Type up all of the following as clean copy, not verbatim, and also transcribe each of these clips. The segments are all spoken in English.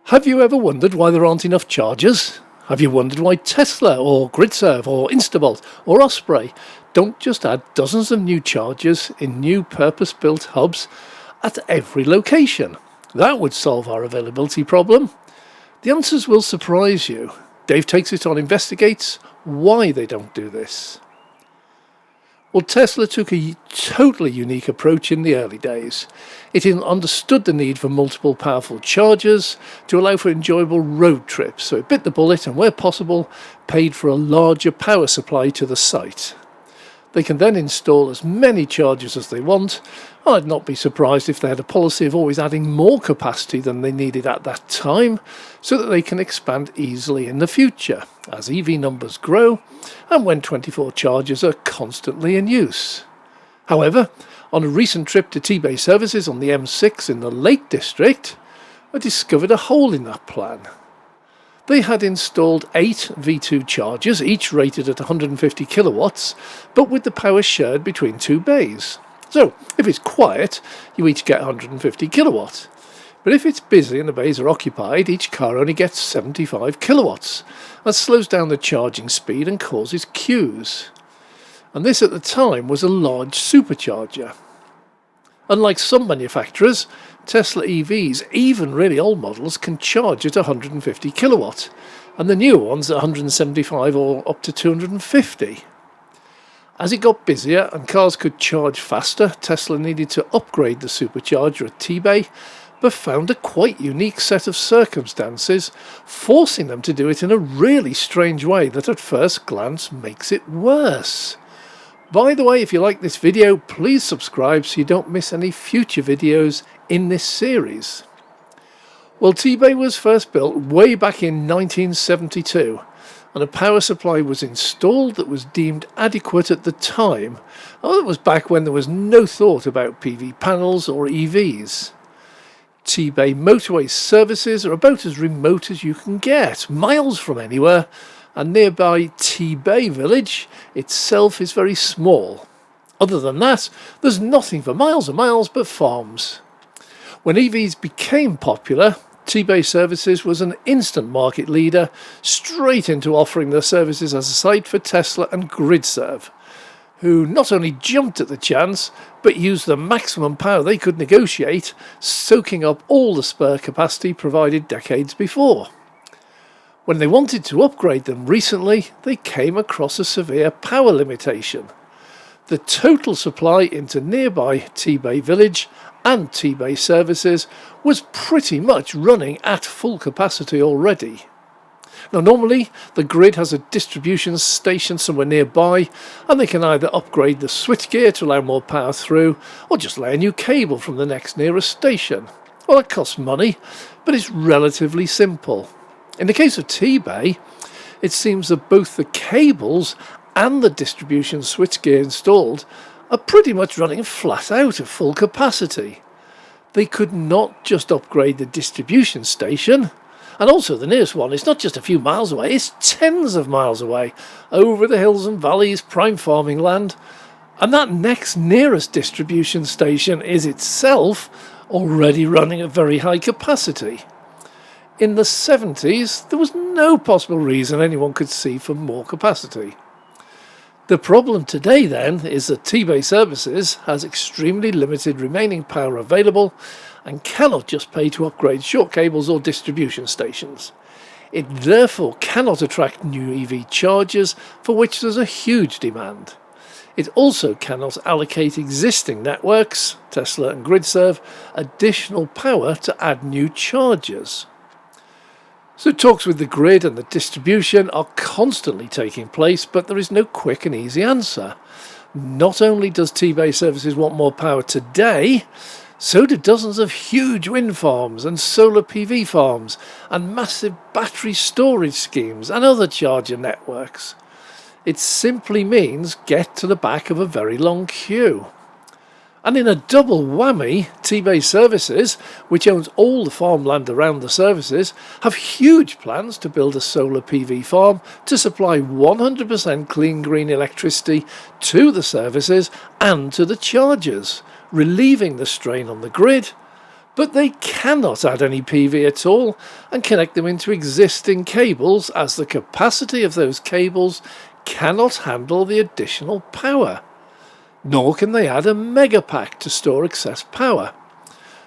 Have you ever wondered why there aren't enough chargers? Have you wondered why Tesla or GridServe or Instabolt or Osprey don't just add dozens of new chargers in new purpose-built hubs at every location? That would solve our availability problem. The answers will surprise you. Dave Takes It On investigates why they don't do this. Well, Tesla took a totally unique approach in the early days. It understood the need for multiple powerful chargers to allow for enjoyable road trips, so it bit the bullet and, where possible, paid for a larger power supply to the site. They can then install as many chargers as they want. I'd not be surprised if they had a policy of always adding more capacity than they needed at that time, so that they can expand easily in the future, as EV numbers grow and when 24 chargers are constantly in use. However, on a recent trip to T-Bay services on the M6 in the Lake District, I discovered a hole in that plan. They had installed 8 V2 chargers, each rated at 150 kilowatts, but with the power shared between 2 bays. So, if it's quiet, you each get 150 kilowatts. But if it's busy and the bays are occupied, each car only gets 75 kilowatts. That slows down the charging speed and causes queues. And this at the time was a large supercharger. Unlike some manufacturers, Tesla EVs, even really old models, can charge at 150 kilowatts, and the newer ones at 175 or up to 250. As it got busier and cars could charge faster, Tesla needed to upgrade the supercharger at T-Bay, but found a quite unique set of circumstances, forcing them to do it in a really strange way that at first glance makes it worse. By the way, if you like this video, please subscribe so you don't miss any future videos in this series. Well, T-Bay was first built way back in 1972, and a power supply was installed that was deemed adequate at the time. Oh, that was back when there was no thought about PV panels or EVs. T-Bay motorway services are about as remote as you can get, miles from anywhere, and nearby T-Bay village itself is very small. Other than that, there's nothing for miles and miles but farms. When EVs became popular, T-Bay Services was an instant market leader, straight into offering their services as a site for Tesla and GridServe, who not only jumped at the chance, but used the maximum power they could negotiate, soaking up all the spare capacity provided decades before. When they wanted to upgrade them recently, they came across a severe power limitation. The total supply into nearby T-Bay Village and T-Bay Services was pretty much running at full capacity already. Now, normally the grid has a distribution station somewhere nearby, and they can either upgrade the switchgear to allow more power through, or just lay a new cable from the next nearest station. Well, that costs money, but it's relatively simple. In the case of T-Bay, it seems that both the cables and the distribution switchgear installed are pretty much running flat out at full capacity. They could not just upgrade the distribution station, and also the nearest one is not just a few miles away, it's tens of miles away, over the hills and valleys, prime farming land, and that next nearest distribution station is itself already running at very high capacity. In the 70s, there was no possible reason anyone could see for more capacity. The problem today, then, is that T-Bay Services has extremely limited remaining power available and cannot just pay to upgrade short cables or distribution stations. It therefore cannot attract new EV chargers, for which there's a huge demand. It also cannot allocate existing networks, Tesla and GridServe, additional power to add new chargers. So talks with the grid and the distribution are constantly taking place, but there is no quick and easy answer. Not only does T-Bay Services want more power today, so do dozens of huge wind farms and solar PV farms and massive battery storage schemes and other charger networks. It simply means get to the back of a very long queue. And in a double whammy, T-Bay Services, which owns all the farmland around the services, have huge plans to build a solar PV farm to supply 100% clean green electricity to the services and to the chargers, relieving the strain on the grid, But they cannot add any PV at all and connect them into existing cables, as the capacity of those cables cannot handle the additional power. Nor can they add a megapack to store excess power.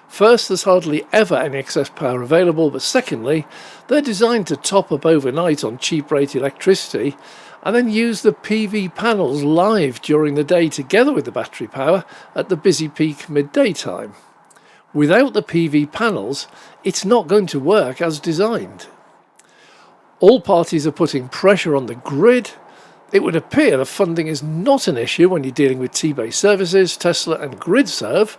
First, there's hardly ever any excess power available, but secondly, they're designed to top up overnight on cheap rate electricity and then use the PV panels live during the day together with the battery power at the busy peak midday time. Without the PV panels, it's not going to work as designed. All parties are putting pressure on the grid. It would appear that funding is not an issue when you're dealing with T-based services, Tesla and GridServe,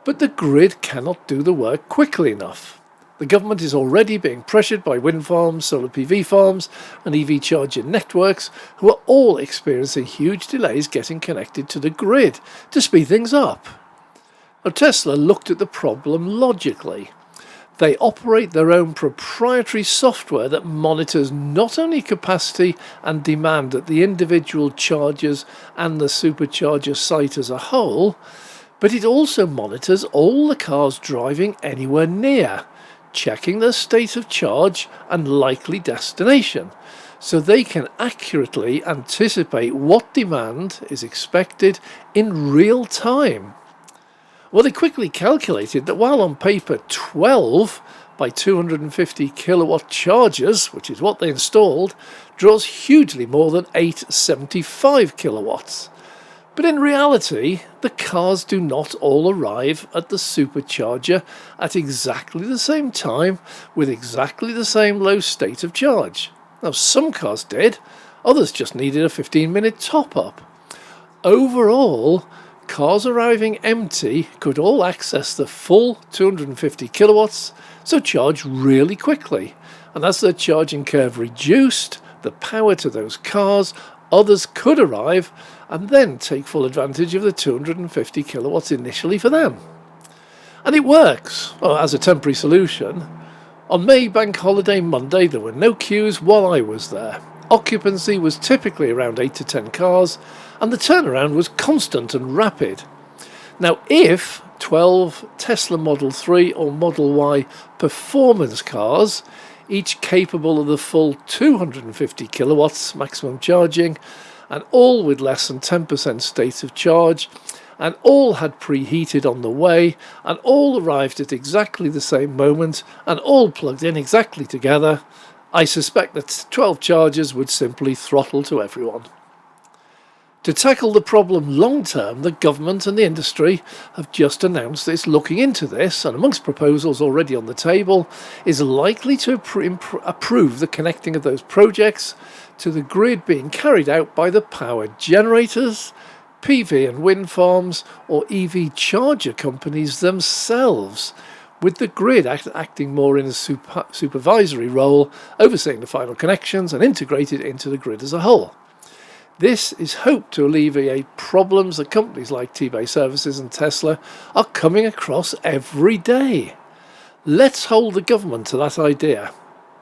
but the grid cannot do the work quickly enough. The government is already being pressured by wind farms, solar PV farms and EV charger networks, who are all experiencing huge delays getting connected to the grid to speed things up. Now, Tesla looked at the problem logically. They operate their own proprietary software that monitors not only capacity and demand at the individual chargers and the supercharger site as a whole, but it also monitors all the cars driving anywhere near, checking their state of charge and likely destination, so they can accurately anticipate what demand is expected in real time. Well, they quickly calculated that while on paper 12 by 250 kilowatt chargers, which is what they installed, draws hugely more than 875 kilowatts. But in reality, the cars do not all arrive at the supercharger at exactly the same time with exactly the same low state of charge. Now, some cars did, others just needed a 15-minute top-up. Overall, cars arriving empty could all access the full 250 kilowatts, so charge really quickly. And as their charging curve reduced, the power to those cars, others could arrive and then take full advantage of the 250 kilowatts initially for them. And it works, as a temporary solution. On May Bank Holiday Monday, there were no queues while I was there. Occupancy was typically around 8 to 10 cars, and the turnaround was constant and rapid. Now, if 12 Tesla Model 3 or Model Y performance cars, each capable of the full 250 kilowatts maximum charging, and all with less than 10% state of charge, and all had preheated on the way, and all arrived at exactly the same moment, and all plugged in exactly together, I suspect that 12 chargers would simply throttle to everyone. To tackle the problem long term, the government and the industry have just announced that it's looking into this, and amongst proposals already on the table is likely to approve the connecting of those projects to the grid being carried out by the power generators, PV and wind farms, or EV charger companies themselves, with the grid acting more in a supervisory role, overseeing the final connections and integrated into the grid as a whole. This is hoped to alleviate problems that companies like T-based services and Tesla are coming across every day. Let's hold the government to that idea.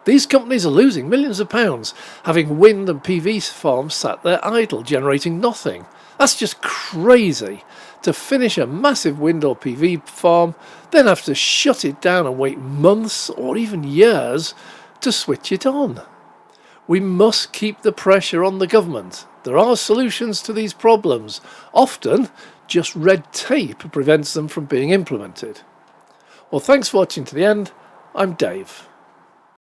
These companies are losing millions of pounds, having wind and PV farms sat there idle, generating nothing. That's just crazy. To finish a massive wind or PV farm, then have to shut it down and wait months or even years to switch it on. We must keep the pressure on the government. There are solutions to these problems. Often, just red tape prevents them from being implemented. Well, thanks for watching to the end. I'm Dave.